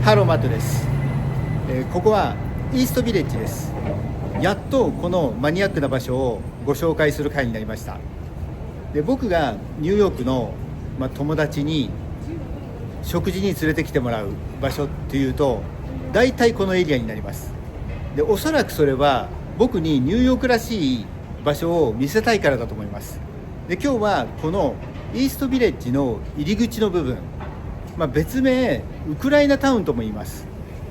ハローマットです。ここはイーストビレッジです。やっとこのマニアックな場所をご紹介する回になりました。で、僕がニューヨークの、友達に食事に連れてきてもらう場所っていうと大体このエリアになります。で、おそらくそれは僕にニューヨークらしい場所を見せたいからだと思います。で、今日はこのイーストビレッジの入り口の部分、別名ウクライナタウンとも言います。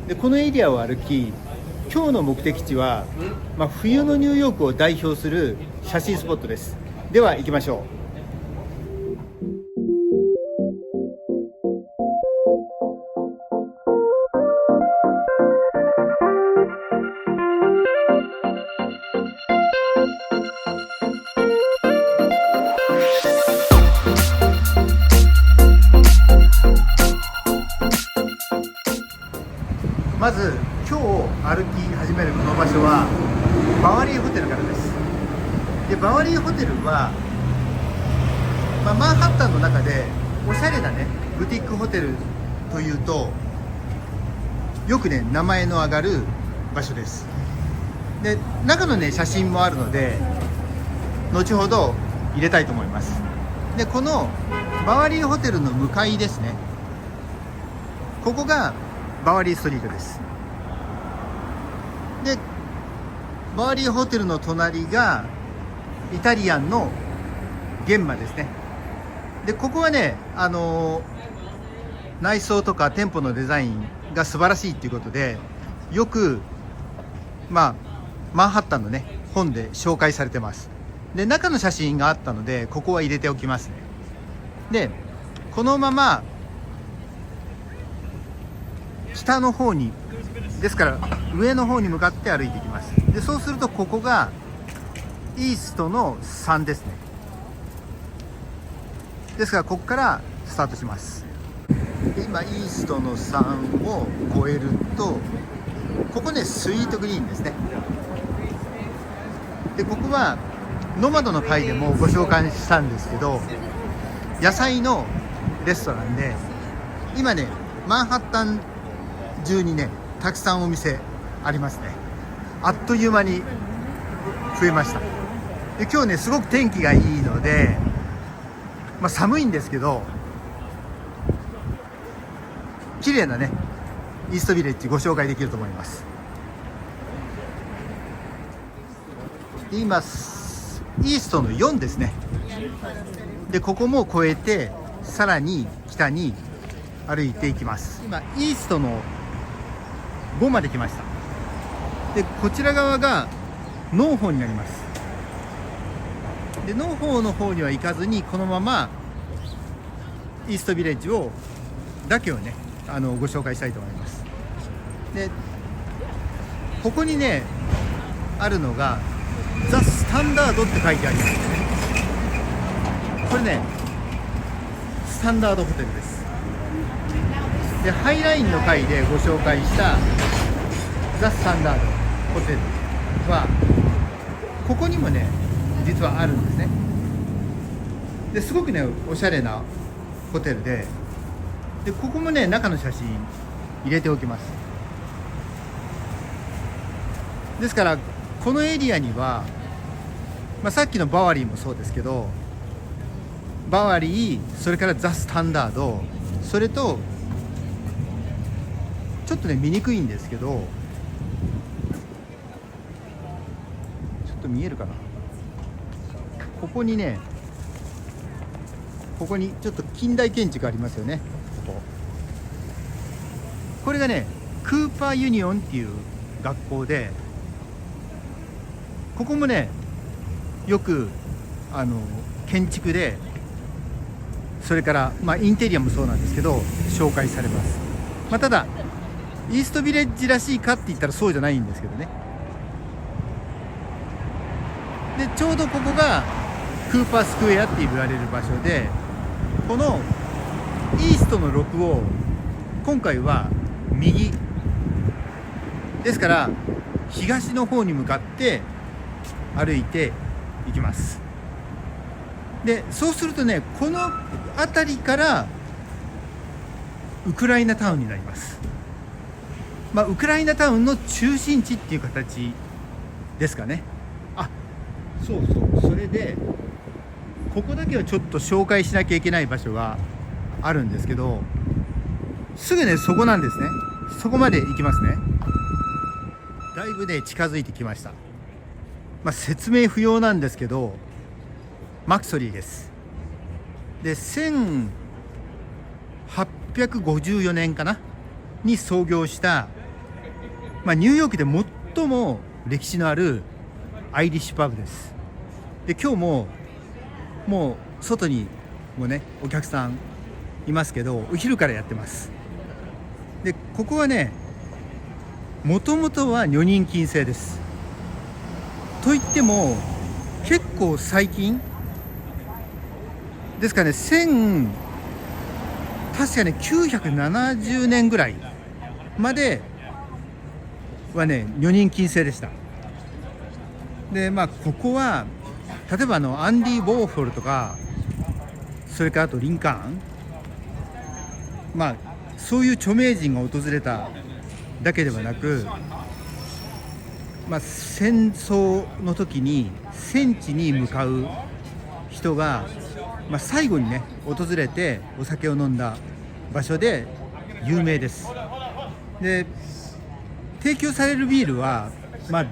で、このエリアを歩き、今日の目的地は、冬のニューヨークを代表する写真スポットです。では行きましょう。まず今日歩き始めるこの場所はバワリーホテルからです。で、バワリーホテルは、マンハッタンの中でおしゃれなねブティックホテルというとよくね名前の上がる場所です。で、中のね写真もあるので後ほど入れたいと思います。で、このバワリーホテルの向かいですね、ここがバワリーストリートです。で、バワリーホテルの隣がイタリアンの現場ですね。で、ここはね、内装とか店舗のデザインが素晴らしいっていうことでよく、マンハッタンのね本で紹介されてます。で、中の写真があったのでここは入れておきますね。で、このまま北の方に、ですから上の方に向かって歩いていきます。で、そうするとここがイーストの3ですね。ですからここからスタートします。で、今イーストの3を越えるとここねスイートグリーンですね。で、ここはノマドの回でもご紹介したんですけど野菜のレストランで、今ねマンハッタン中にねたくさんお店ありますね。あっという間に増えました。で、今日ねすごく天気がいいので、寒いんですけど綺麗なねイーストビレッジご紹介できると思います。で、今イーストの4ですね。で、ここも越えてさらに北に歩いていきます。今イーストの5まで来ました。で、こちら側がノーホーになります。で、ノーホーの方には行かずにこのままイーストビレッジだけをねご紹介したいと思います。で、ここにねあるのがザ・スタンダードって書いてありますね。これねスタンダードホテルです。で、ハイラインの回でご紹介したザ・スタンダードホテルはここにもね実はあるんですね。ですごくねおしゃれなホテルで、ここもね中の写真入れておきます。ですからこのエリアには、さっきのバワリーもそうですけどバワリー、それからザ・スタンダード、それとちょっとね見にくいんですけど、ちょっと見えるかな、ここにちょっと近代建築ありますよね。これがねクーパーユニオンっていう学校で、ここもねよく建築で、それからインテリアもそうなんですけど紹介されます。ただイーストビレッジらしいかって言ったらそうじゃないんですけどね。で、ちょうどここがクーパースクエアって言われる場所で、このイーストの6を今回は右ですから東の方に向かって歩いていきます。で、そうするとねこの辺りからウクライナタウンになります。ウクライナタウンの中心地っていう形ですかね。あ、そうそう、それでここだけはちょっと紹介しなきゃいけない場所があるんですけど、すぐねそこなんですね。そこまで行きますね。だいぶね近づいてきました。説明不要なんですけど、マクソリーです。で1854年かなに創業した、ニューヨークで最も歴史のあるアイリッシュパブです。で今日もう外にもねお客さんいますけど、お昼からやってます。でここはねもともとは女人禁制です。といっても結構最近ですかね、確かね970年ぐらいまではね女人禁制でした。でここは例えばアンディ・ウォーホルとか、それからあとリンカーン、そういう著名人が訪れただけではなく、戦争の時に戦地に向かう人が、最後にね訪れてお酒を飲んだ場所で有名です。で提供されるビールは、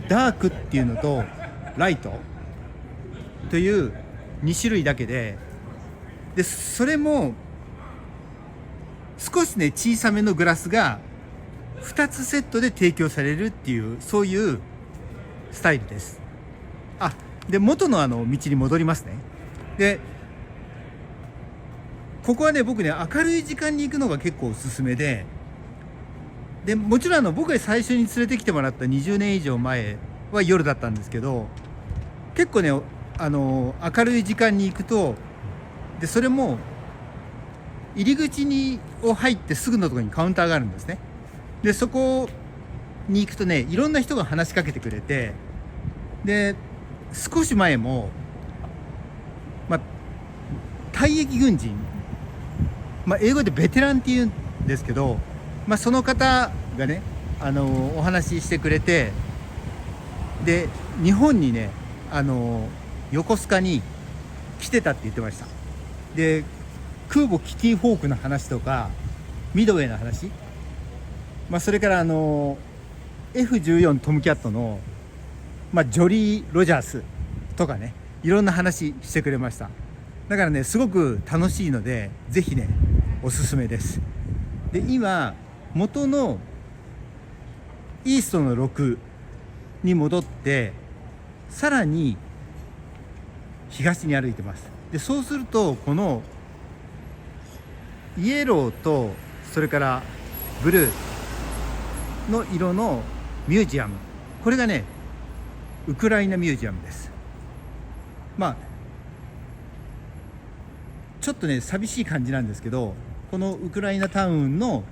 ダークっていうのとライトという2種類だけで、それも少しね小さめのグラスが2つセットで提供されるっていう、そういうスタイルです。で元の道に戻りますね。でここはね僕ね明るい時間に行くのが結構おすすめで、もちろん僕が最初に連れてきてもらった20年以上前は夜だったんですけど、結構ね明るい時間に行くと、それも入り口を入ってすぐのところにカウンターがあるんですね。でそこに行くとねいろんな人が話しかけてくれて、で少し前も、退役軍人、英語でベテランっていうんですけど、その方がねお話ししてくれて、で日本にね横須賀に来てたって言ってました。で空母キティホークの話とかミドウェーの話、それからF14 トムキャットの、ジョリー・ロジャースとかね、いろんな話してくれました。だからねすごく楽しいのでぜひねおすすめです。で今元のイーストの6に戻ってさらに東に歩いてます。でそうするとこのイエローとそれからブルーの色のミュージアム、これがねウクライナミュージアムです。ちょっとね寂しい感じなんですけど、このウクライナタウンの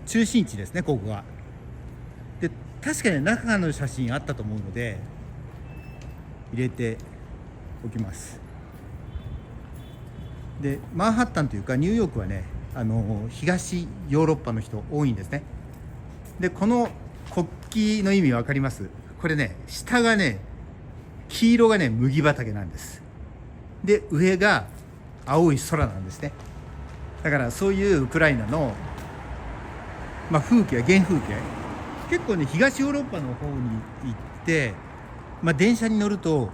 中心地ですね、ここが。で確かに中の写真あったと思うので入れておきます。でマンハッタンというかニューヨークはね東ヨーロッパの人多いんですね。でこの国旗の意味分かります？これね下がね黄色がね麦畑なんです。で上が青い空なんですね。だからそういうウクライナの、風景、原風景、結構ね東ヨーロッパの方に行って、電車に乗ると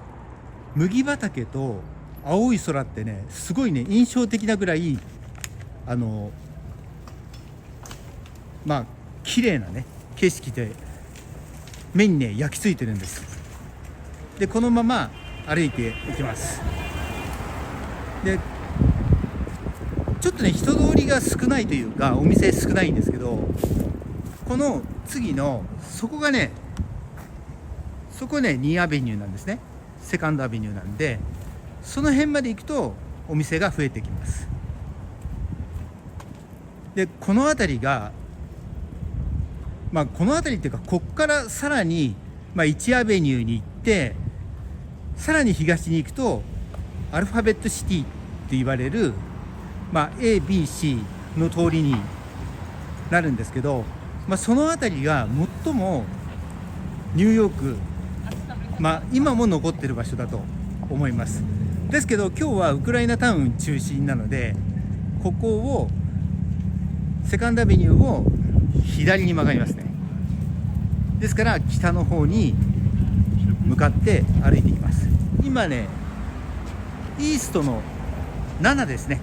麦畑と青い空ってねすごいね印象的なぐらい綺麗なね景色で目にね焼き付いてるんです。でこのまま歩いていきます。でちょっとね人通りが少ないというかお店少ないんですけど、この次のそこね2アベニューなんですね。セカンドアベニューなんで、その辺まで行くとお店が増えてきます。でこの辺りがこの辺りっていうか、こっからさらに1アベニューに行ってさらに東に行くとアルファベットシティって言われるABC の通りになるんですけど、その辺りが最もニューヨーク、今も残っている場所だと思います。ですけど今日はウクライナタウン中心なので、ここをセカンドアベニューを左に曲がりますね。ですから北の方に向かって歩いていきます。今ね、イーストの7ですね、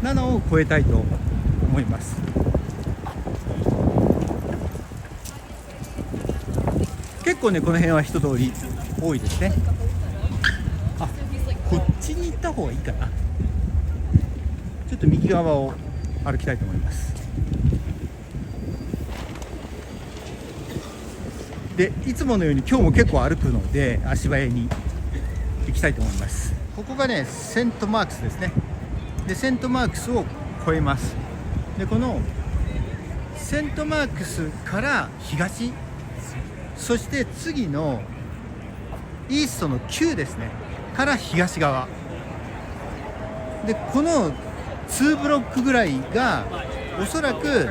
7を越えたいと思います。結構ね、この辺は人通り多いですね。こっちに行った方がいいかな。ちょっと右側を歩きたいと思います。で、いつものように今日も結構歩くので足早に行きたいと思います。ここがね、セントマークスですね。で、セントマークスを越えます。で、このセントマークスから東、そして次のイーストの9ですねから東側で、この2ブロックぐらいがおそらく、最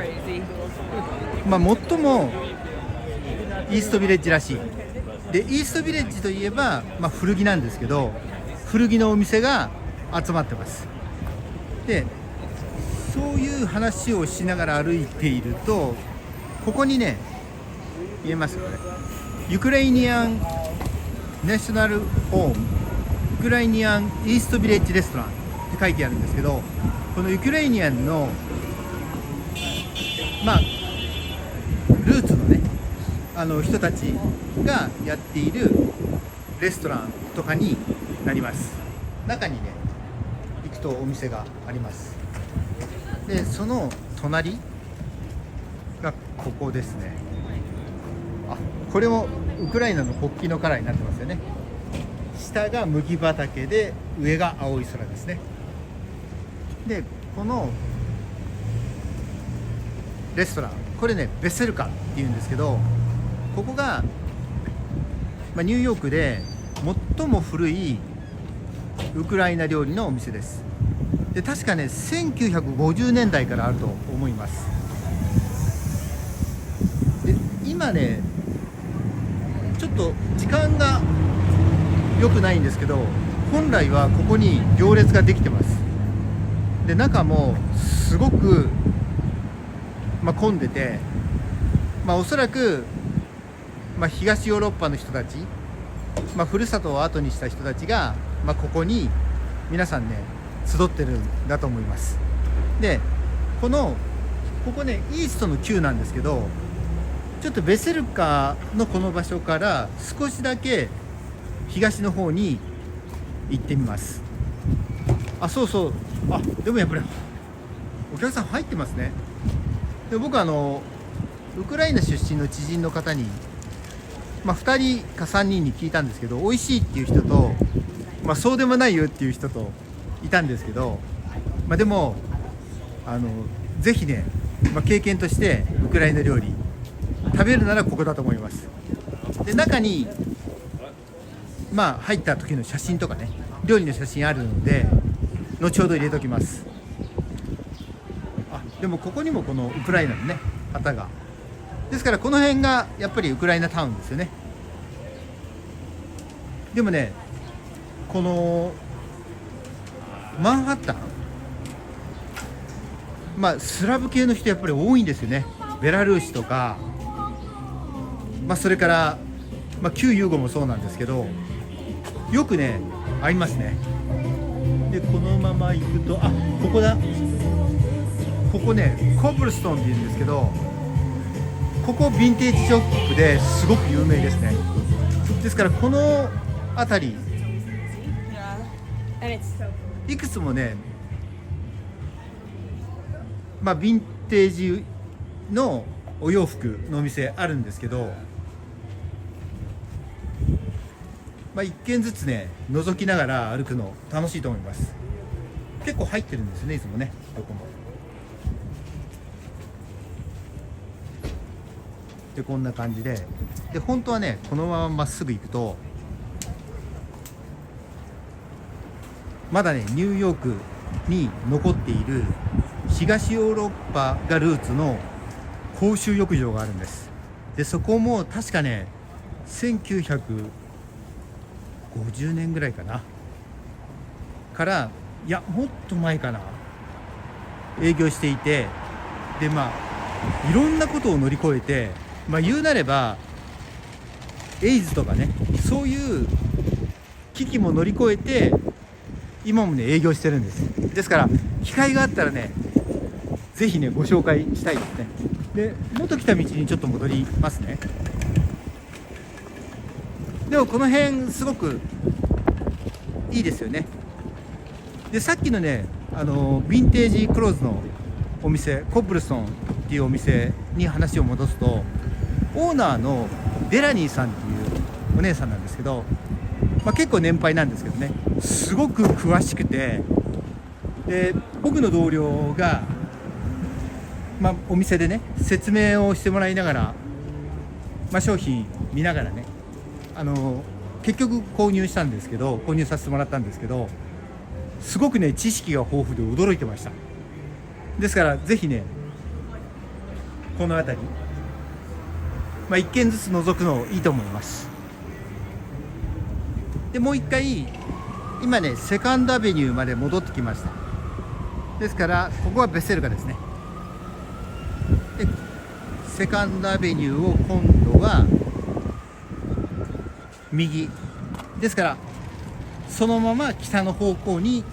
もイーストビレッジらしい。で、イーストビレッジといえば、古着なんですけど、古着のお店が集まってます。で、そういう話をしながら歩いていると、ここにね、見えますかね、ユクライニアンナショナルホーム、ウクライニアンイーストビレッジレストランって書いてあるんですけど、このユクライニアンのルーツのね、人たちがやっているレストランとかになります。中にね、行くとお店があります。で、その隣がここですね。これもウクライナの国旗のカラーになってますよね。下が麦畑で上が青い空ですね。で、このレストラン、これね、ベセルカっていうんですけど、ここが、ニューヨークで最も古いウクライナ料理のお店です。で、確かね、1950年代からあると思います。で、今ね、ちょっと時間が良くないんですけど、本来はここに行列ができてます。で、中もすごく、混んでて、おそらく、東ヨーロッパの人たち、ふるさとを後にした人たちが、ここに皆さんね、集ってるんだと思います。で、ここね、イーストの9なんですけど、ちょっとベセルカのこの場所から少しだけ東の方に行ってみます。そうそう、でもやっぱりお客さん入ってますね。で、僕ウクライナ出身の知人の方に、2人か3人に聞いたんですけど、美味しいっていう人と、そうでもないよっていう人といたんですけど、でもぜひね、経験としてウクライナ料理食べるならここだと思います。で、中に入った時の写真とかね、料理の写真あるので後ほど入れときます。でもここにもこのウクライナのね方が、ですからこの辺がやっぱりウクライナタウンですよね。でもね、このマンハッタン、スラブ系の人やっぱり多いんですよね。ベラルーシとか、それから、旧ユーゴもそうなんですけど、よくね会いますね。で、このまま行くと、ここだ。ここね、コブルストンって言うんですけど、ここヴィンテージショップですごく有名ですね。ですからこの辺りいくつもね、ヴィンテージのお洋服のお店あるんですけど、一軒ずつね覗きながら歩くの楽しいと思います。結構入ってるんですね、いつもね、どこも。で、こんな感じで、本当はねこのまままっすぐ行くと、まだねニューヨークに残っている東ヨーロッパがルーツの公衆浴場があるんです。でそこも確かね1950年ぐらいかなからいやもっと前かな営業していて、でいろんなことを乗り越えて、言うなればエイズとかねそういう危機も乗り越えて今もね営業してるんです。ですから機会があったらねぜひねご紹介したいですね。で元来た道にちょっと戻りますね。でもこの辺すごくいいですよね。でさっきのねヴィンテージクローズのお店コップルソンっていうお店に話を戻すと、オーナーのデラニーさんっていうお姉さんなんですけど、結構年配なんですけどねすごく詳しくて、で僕の同僚が、お店でね説明をしてもらいながら、商品見ながらね結局購入させてもらったんですけど、すごくね知識が豊富で驚いてました。ですからぜひねこの辺り、一軒ずつ覗くのいいと思います。でもう一回今ねセカンドアベニューまで戻ってきました。ですからここはベッセルガですね。でセカンドアベニューを今度は右ですから、そのまま北の方向に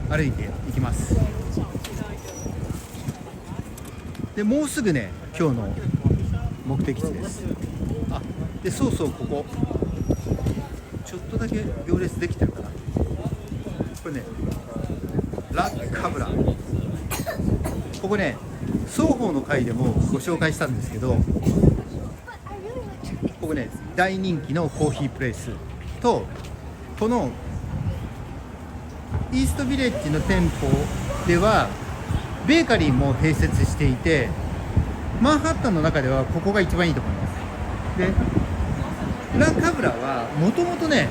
歩いていきます。でもうすぐね今日の目的地です。でそうここちょっとだけ行列できてるかな。これねラ・カブラ、ここね双方の回でもご紹介したんですけど、ここね大人気のコーヒープレイスと、このイーストビレッジの店舗ではベーカリーも併設していて、マンハッタンの中ではここが一番いいと思います。でラ・カブラはもともとね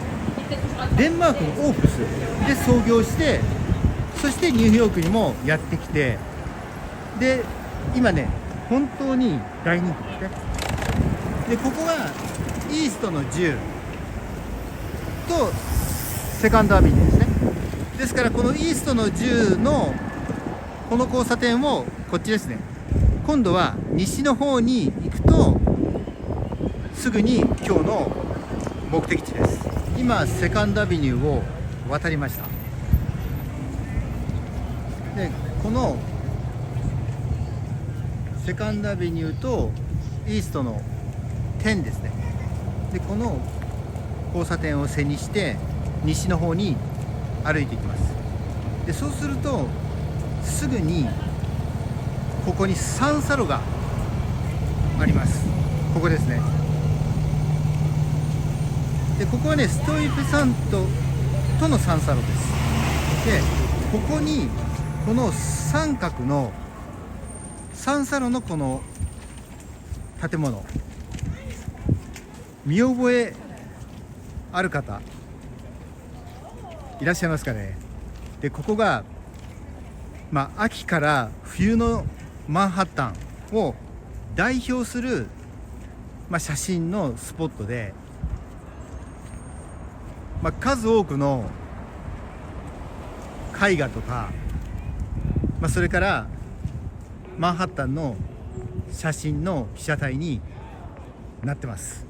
デンマークのオープスで創業して、そしてニューヨークにもやってきて、で今ね本当に大人気ですね。でここがイーストの10とセカンドアベニューですね。ですからこのイーストの10のこの交差点をこっちですね、今度は西の方に行くとすぐに今日の目的地です。今セカンドアベニューを渡りました。でこのセカンドアベニューとイーストの10ですね。でこの交差点を背にして西の方に歩いていきます。でそうするとすぐにここに三差路があります。ここですね。でここはねストイペサントとの三差路です。でここにこの三角の三差路のこの建物、見覚えある方いらっしゃいますかね。でここが、秋から冬のマンハッタンを代表する、写真のスポットで、数多くの絵画とか、それからマンハッタンの写真の被写体になってます。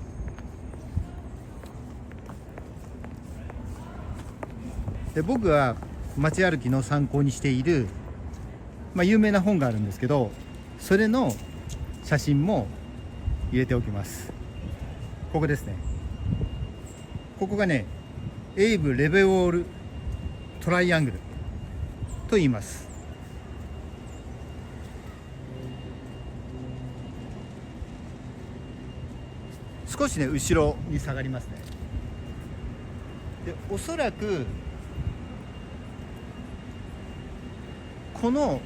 で僕が街歩きの参考にしている、有名な本があるんですけど、それの写真も入れておきます。ここですね。ここがねエイブ・レベウォールトライアングルと言います。少しね後ろに下がりますね。でおそらくこの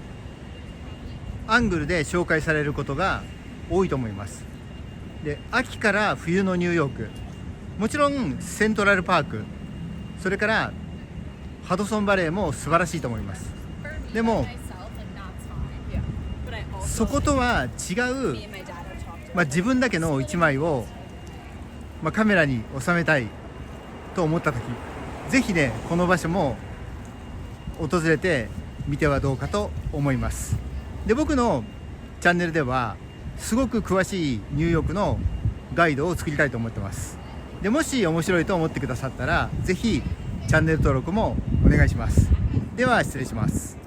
アングルで紹介されることが多いと思います。で秋から冬のニューヨーク、もちろんセントラルパーク、それからハドソンバレーも素晴らしいと思います。でもそことは違う、自分だけの一枚を、カメラに収めたいと思った時、ぜひねこの場所も訪れてみてはどうかと思います。で、僕のチャンネルではすごく詳しいニューヨークのガイドを作りたいと思ってます。で、もし面白いと思ってくださったらぜひチャンネル登録もお願いします。では失礼します。